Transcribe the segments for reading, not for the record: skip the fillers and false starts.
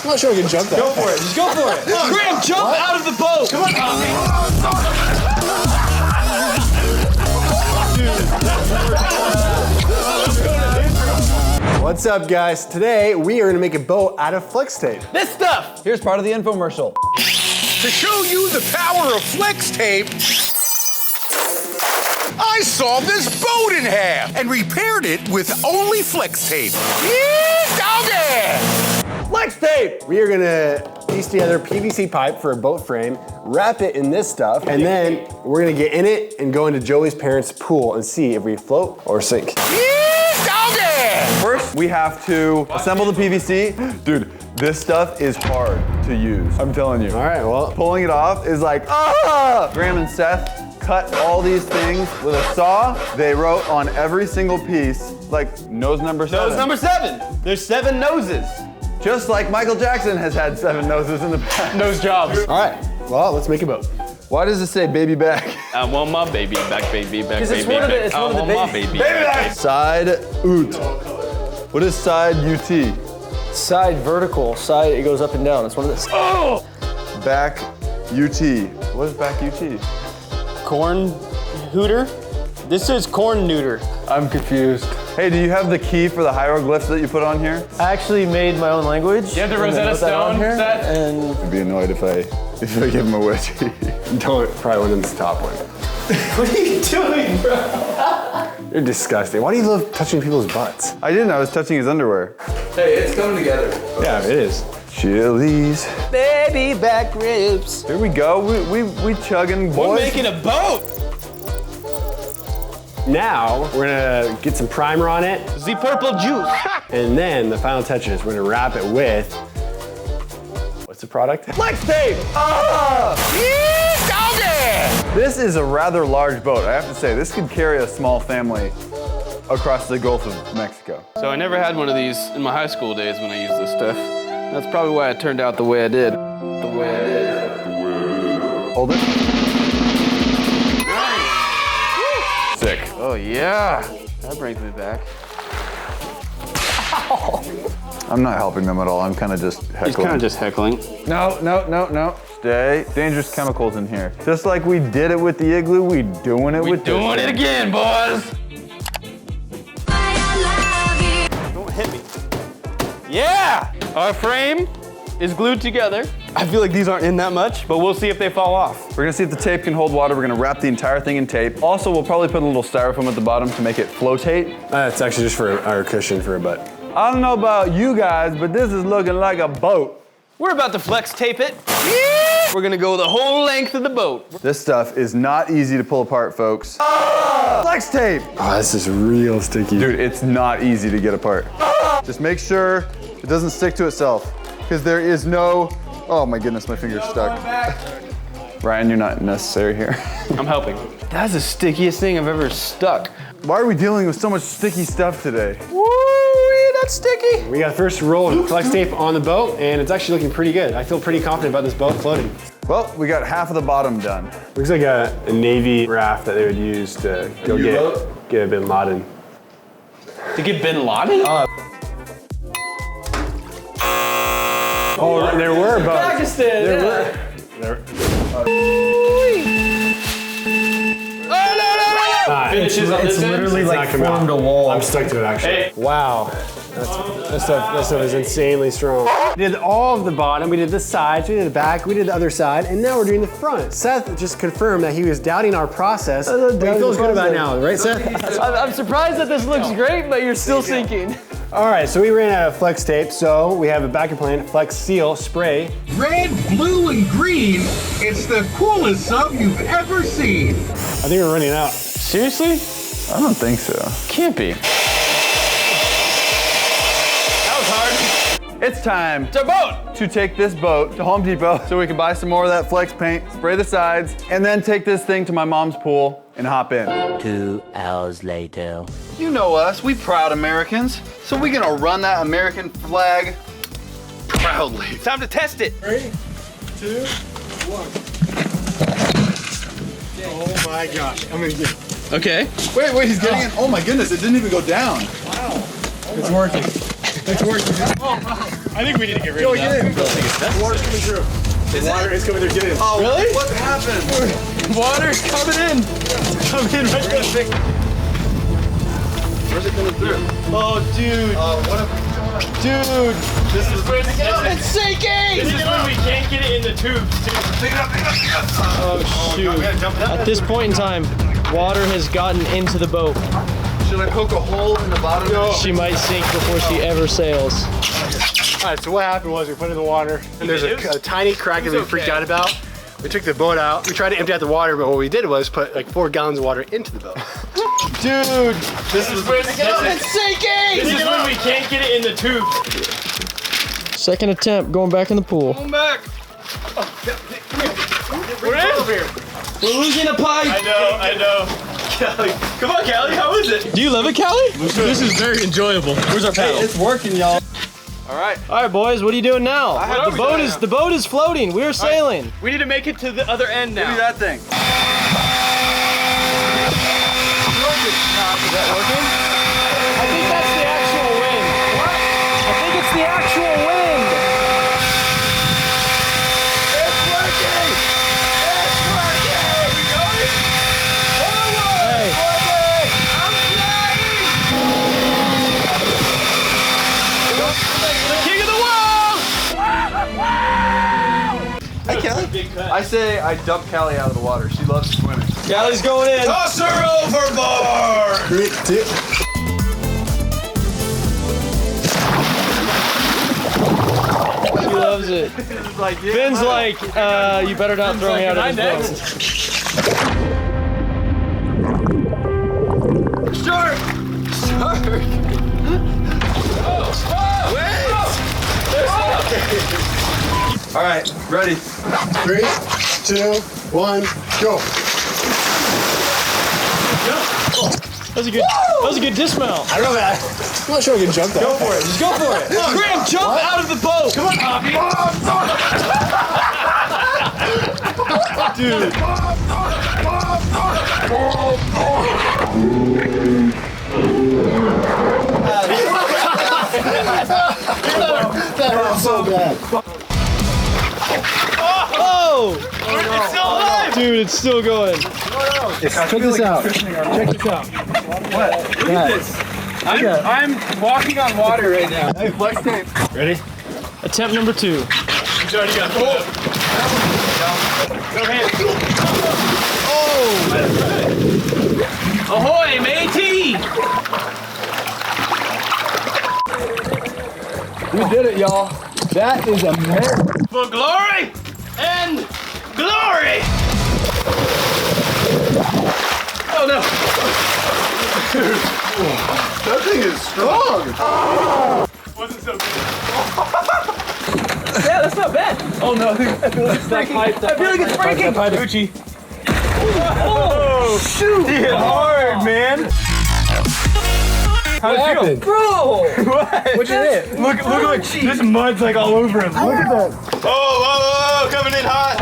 I'm not sure I can jump that. Go for it. Just go for it. Graham, jump out of the boat. Come on. What's up, guys? Today, we are gonna make a boat out of flex tape. This stuff. Here's part of the infomercial. To show you the power of flex tape, I sawed this boat in half and repaired it with only flex tape. Yeah, doggy! Flex tape! We are gonna piece together PVC pipe for a boat frame, wrap it in this stuff, and then we're gonna get in it and go into Joey's parents' pool and see if we float or sink. Yeah, doggy! First, we have to assemble the PVC. Dude, this stuff is hard to use, I'm telling you. All right, well. Pulling it off is like, ah! Graham and Seth cut all these things with a saw. They wrote on every single piece, like nose number 7. Nose number 7. There's 7 noses. Just like Michael Jackson has had 7 noses in the past. Nose jobs. All right, well, let's make a boat. Why does it say baby back? I want my baby back, baby back, baby it's one of the, back. it's I one of the want my baby. baby back. Side oot. What is side UT? Side vertical, side, it goes up and down. It's one of the. Oh! Back UT. What is back UT? Corn hooter? This is corn neuter. I'm confused. Hey, do you have the key for the hieroglyphs that you put on here? I actually made my own language. You have the Rosetta Stone, Seth? And I'd be annoyed if I give him a wish. Don't probably one in this top one. what are you doing, bro? You're disgusting. Why do you love touching people's butts? I didn't, I was touching his underwear. Hey, it's coming together. Yeah, it is. Chili's. Baby back ribs. Here we go, we chugging, boys. We're making a boat. Now, we're gonna get some primer on it. The purple juice. And then the final touch is we're gonna wrap it with, what's the product? Flex tape! Ah! Yeah, doggy! This is a rather large boat, I have to say. This could carry a small family across the Gulf of Mexico. So I never had one of these in my high school days when I used this stuff. That's probably why it turned out the way I did. Hold it. Sick. Oh yeah, that brings me back. I'm not helping them at all, I'm kind of just heckling. He's kind of just heckling. No. Stay. Dangerous chemicals in here. Just like we did it with the igloo, we doing it with this. We're doing it again, boys. Don't hit me. Yeah! Our frame is glued together. I feel like these aren't in that much, but we'll see if they fall off. We're gonna see if the tape can hold water. We're gonna wrap the entire thing in tape. Also, we'll probably put a little styrofoam at the bottom to make it flotate. It's actually just for our cushion for a butt. I don't know about you guys, but this is looking like a boat. We're about to flex tape it. We're gonna go the whole length of the boat. This stuff is not easy to pull apart, folks. Flex tape! Oh, this is real sticky. Dude, it's not easy to get apart. Just make sure it doesn't stick to itself, because there is no, oh my goodness, my finger's stuck. Ryan, you're not necessary here. I'm helping. That's the stickiest thing I've ever stuck. Why are we dealing with so much sticky stuff today? Woo, that's sticky. We got the first roll of flex tape on the boat, and it's actually looking pretty good. I feel pretty confident about this boat floating. Well, we got half of the bottom done. Looks like a Navy raft that they would use to go get a Bin Laden. To get Bin Laden? Oh, there were boats. Pakistan, Finishes on this end? literally It's like not coming formed out. a wall. I'm stuck to it actually. Hey. Wow. That stuff is insanely strong. We did all of the bottom, we did the sides, we did the back, we did the other side, and now we're doing the front. Seth just confirmed that he was doubting our process. But he feels good about it now, right, Seth? I'm surprised that this looks great, but you're still sinking. All right, so we ran out of flex tape, so we have a backup plan, Flex Seal Spray. Red, blue, and green. It's the coolest sub you've ever seen. I think we're running out. Seriously? I don't think so. Can't be. That was hard. It's time It's our boat. to take this boat to Home Depot so we can buy some more of that flex paint, spray the sides, and then take this thing to my mom's pool and hop in. 2 hours later. You know us, we proud Americans, so we're gonna run that American flag proudly. Time to test it. 3, 2, 1. Oh my gosh, I'm gonna get Okay. Wait, he's getting it. Oh my goodness, it didn't even go down. It's working. It's working. Oh, wow. I think we need to get rid of that. Water's coming through. The water is coming through. Get in. Oh, Really? What happened? Water's coming in. Come in right quick. Where's it coming through? Oh, dude. What a... Dude. This is where It's sinking! This is when we can't get it in the tubes. Pick it up, pick it up, pick it up. Oh, shoot. At this point in time, water has gotten into the boat. Should I poke a hole in the bottom? No. She might sink before she ever sails. All right, so what happened was we put it in the water, and there's a tiny crack that we freaked out about. We took the boat out. We tried to empty out the water, but what we did was put like 4 gallons of water into the boat. Dude. This is where It's sinking! This is when we can't get it in the tube. Second attempt, going back in the pool. Come back. We're in here. We're losing a pipe! I know. Callie. Come on, Callie, how is it? Do you love it, Callie? This is very enjoyable. Where's our paddle? It's working, y'all. All right. All right, boys, what are you doing now? The boat is floating. We're sailing. We need to make it to the other end now. Give me that thing. Is that working? I think that's the actual wind. What? I think it's the actual wind. It's working! It's working! Are we going? Forward! Hey. Forward! I'm flying! The king of the world! Hey, Callie. I say I dump Callie out of the water. She loves swimming. Callie's going in. Toss her overboard! 3, 2. He loves it. Finn's like, you better not throw me out of this boat. Shark! Shark! All right, ready. 3, 2, 1, go. That was a good dismount. I don't know, man. I'm not sure I can jump that. Go for it. Just go for it. Graham, jump out of the boat. Come on, Poppy. Dude. That hurt so bad. Oh! It's still alive! Dude, it's still going. Check this out. Check this out. What? Look at this. I'm walking on water right now. Hey, flex tape. Ready? Attempt number 2. He's already got it. Go ahead. Oh! Ahoy, matey! We did it, y'all. That is amazing. For glory and glory! Oh no! That thing is strong. Wasn't so good. Yeah, that's not bad. Oh no! I feel like it's breaking. I feel like it's breaking. Gucci. Oh shoot! It's hard, man. How'd it feel? Bro! What? What'd you hit? Look! This mud's like all over him. Look at that. Oh, coming in hot.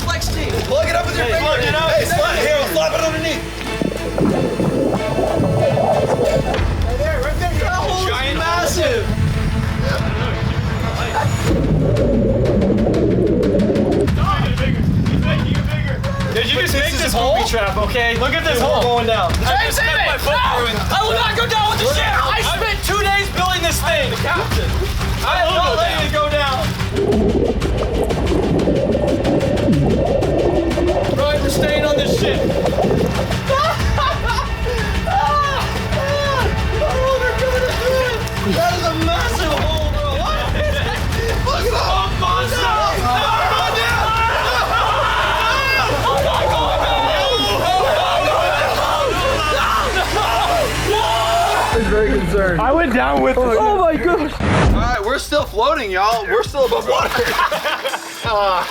Flex tape. Plug it up with your finger. Plug it up. Hey, slap here. I'll slap it underneath. Right there. Giant massive. Did you just make this hole? Trap, okay? Look at this hole going down. Hey, save it! No! I will not go down with the ship! I spent 2 days building this thing! The captain! I am not letting it go down! Right, we're staying on this ship. Oh, they're coming into it! That is a massive hole, bro! Look at that! Oh, monster! Very concerned. I went down with it. Oh my gosh! All right, we're still floating, y'all. We're still above water.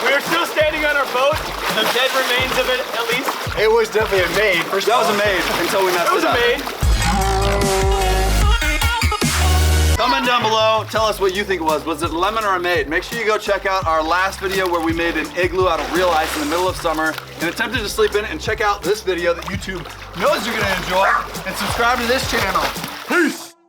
We're still standing on our boat. The dead remains of it, at least. It was definitely a maid. First That was a maid until we messed it up. It was a maid. Comment down below. Tell us what you think it was. Was it lemon or a maid? Make sure you go check out our last video where we made an igloo out of real ice in the middle of summer and attempted to sleep in it. And check out this video that YouTube knows you're gonna enjoy. And subscribe to this channel.